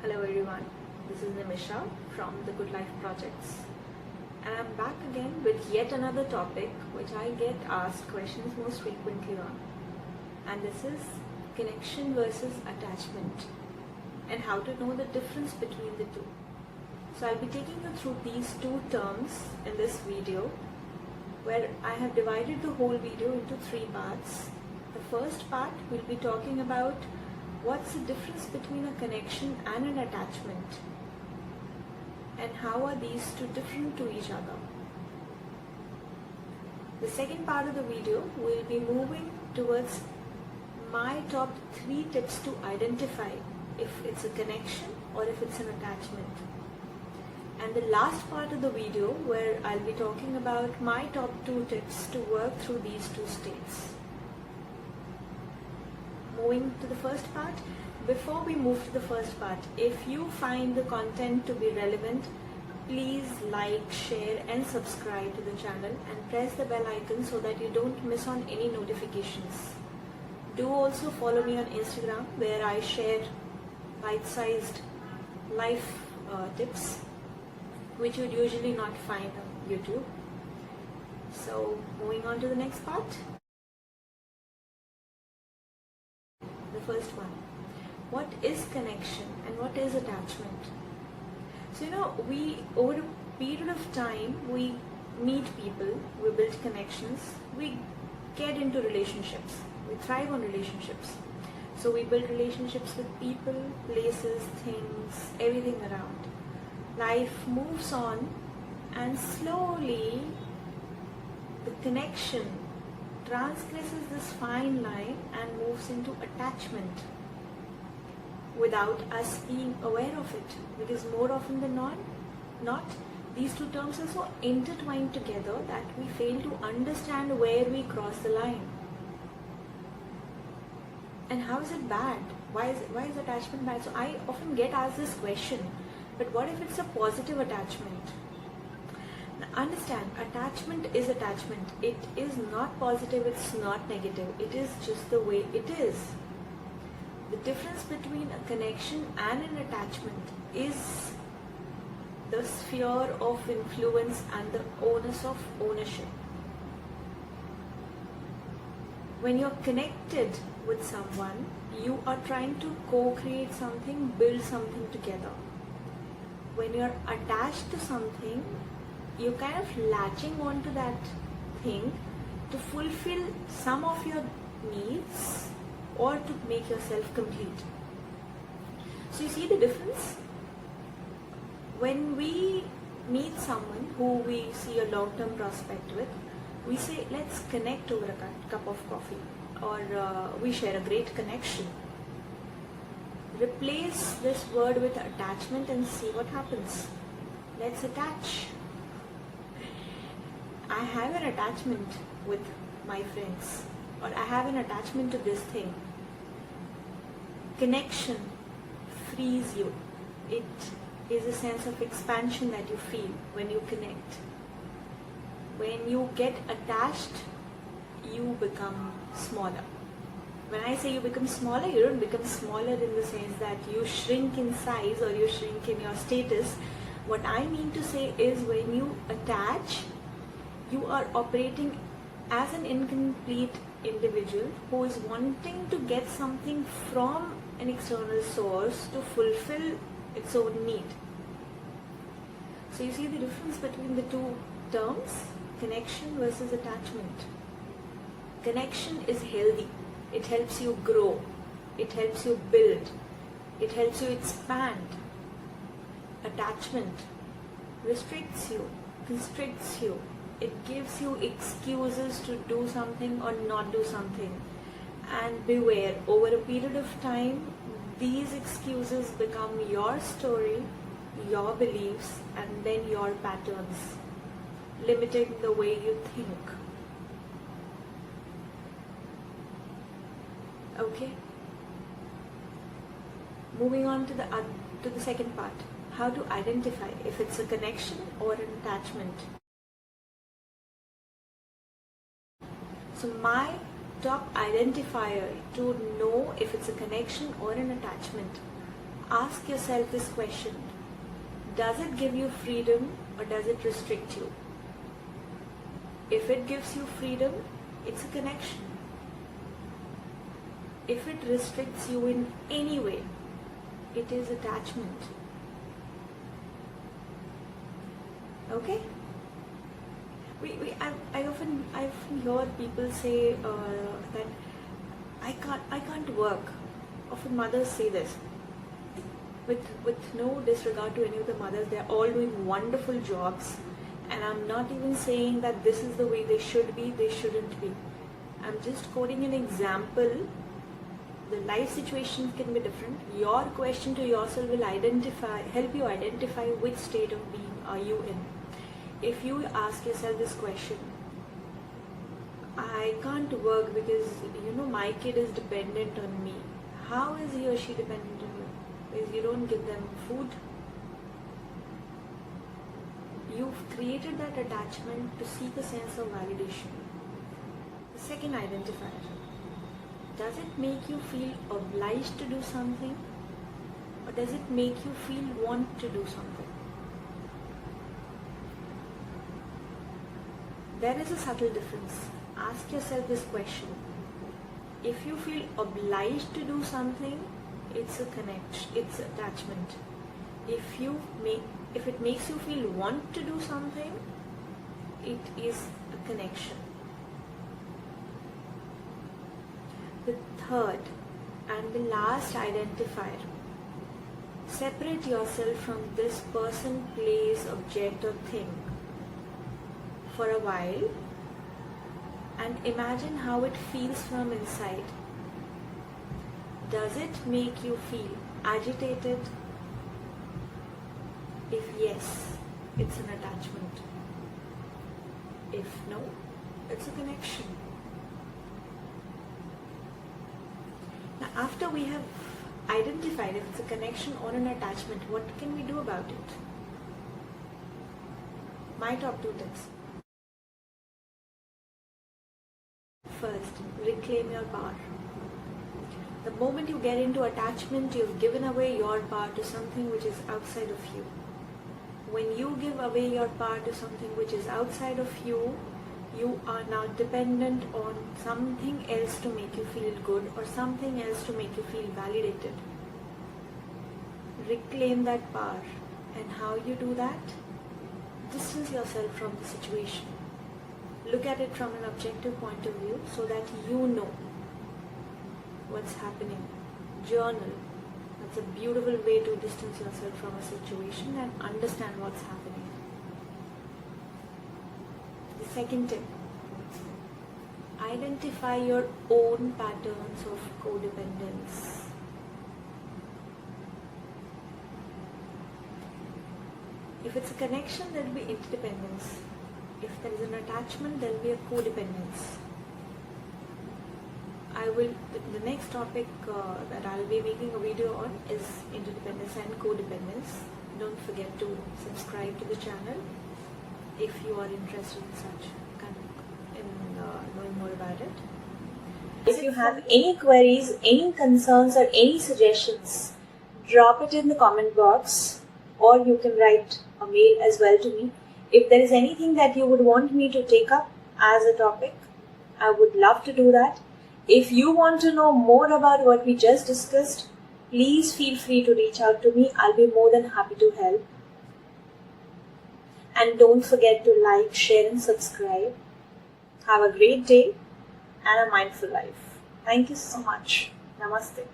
Hello everyone, this is Nimisha from the Good Life Projects, and I'm back again with yet another topic which I get asked questions most frequently on, and this is connection versus attachment and how to know the difference between the two. So I'll be taking you through these two terms in this video, where I have divided the whole video into three parts. The first part will be talking about what's the difference between a connection and an attachment, and how are these two different to each other. The second part of the video will be moving towards my top 3 tips to identify if it's a connection or if it's an attachment. And the last part of the video, where I'll be talking about my top 2 tips to work through these two states. Moving to the first part, before we move to the first part, if you find the content to be relevant, please like, share and subscribe to the channel and press the bell icon so that you don't miss on any notifications. Do also follow me on Instagram, where I share bite-sized life tips which you'd usually not find on YouTube. So moving on to the next part. The first one, what is connection and what is attachment? So we, over a period of time, we meet people, we build connections, we get into relationships, we thrive on relationships. So we build relationships with people, places, things, everything around. Life moves on, and slowly the connection transgresses this fine line and moves into attachment without us being aware of it, because more often than not, these two terms are so intertwined together that we fail to understand where we cross the line. And how is it bad? Why is attachment bad? So I often get asked this question, but what if it's a positive attachment? Understand, attachment is attachment. It is not positive, it's not negative. It is just the way it is. The difference between a connection and an attachment is the sphere of influence and the onus of ownership. When you're connected with someone, you are trying to co-create something, build something together. When you're attached to something, you're kind of latching onto that thing to fulfill some of your needs or to make yourself complete. So you see the difference? When we meet someone who we see a long-term prospect with, we say, let's connect over a cup of coffee, or we share a great connection. Replace this word with attachment and see what happens. Let's attach. I have an attachment with my friends, or I have an attachment to this thing. Connection frees you. It is a sense of expansion that you feel when you connect. When you get attached, you become smaller. When I say you become smaller, you don't become smaller in the sense that you shrink in size or you shrink in your status. What I mean to say is, when you attach, you are operating as an incomplete individual who is wanting to get something from an external source to fulfill its own need. So you see the difference between the two terms, connection versus attachment. Connection is healthy. It helps you grow. It helps you build. It helps you expand. Attachment restricts you, constricts you. It gives you excuses to do something or not do something. And beware, over a period of time, these excuses become your story, your beliefs, and then your patterns, limiting the way you think. Okay? Moving on to the second part, how to identify if it's a connection or an attachment. So my top identifier to know if it's a connection or an attachment ask yourself this question: does it give you freedom or does it restrict you? If it gives you freedom, it's a connection. If it restricts you in any way, it is attachment. Okay? I often hear people say that I can't work. Often mothers say this. With no disregard to any of the mothers, they're all doing wonderful jobs, and I'm not even saying that this is the way they should be, they shouldn't be. I'm just quoting an example. The life situations can be different. Your question to yourself will help you identify which state of being are you in. If you ask yourself this question, I can't work because my kid is dependent on me. How is he or she dependent on you? Because you don't give them food. You've created that attachment to seek a sense of validation. The second identifier. Does it make you feel obliged to do something, or does it make you feel want to do something? There is a subtle difference. Ask yourself this question. If you feel obliged to do something, it's a connection, it's attachment. If it makes you feel want to do something, it is a connection. The third and the last identifier. Separate yourself from this person, place, object or thing for a while and imagine how it feels from inside. Does it make you feel agitated? If yes, it's an attachment. If no, it's a connection. Now, after we have identified if it's a connection or an attachment, what can we do about it? My top 2 tips. First, reclaim your power. The moment you get into attachment, you've given away your power to something which is outside of you. When you give away your power to something which is outside of you, you are now dependent on something else to make you feel good or something else to make you feel validated. Reclaim that power. And how you do that? Distance yourself from the situation. Look at it from an objective point of view so that you know what's happening. Journal. That's a beautiful way to distance yourself from a situation and understand what's happening. The second tip. Identify your own patterns of codependence. If it's a connection, there will be interdependence. If there is an attachment, there will be a codependence. The next topic that I will be making a video on is interdependence and codependence. Don't forget to subscribe to the channel if you are interested in knowing more about it. If you have any queries, any concerns or any suggestions, drop it in the comment box or you can write a mail as well to me. If there is anything that you would want me to take up as a topic, I would love to do that. If you want to know more about what we just discussed, please feel free to reach out to me. I'll be more than happy to help. And don't forget to like, share and subscribe. Have a great day and a mindful life. Thank you so much. Namaste.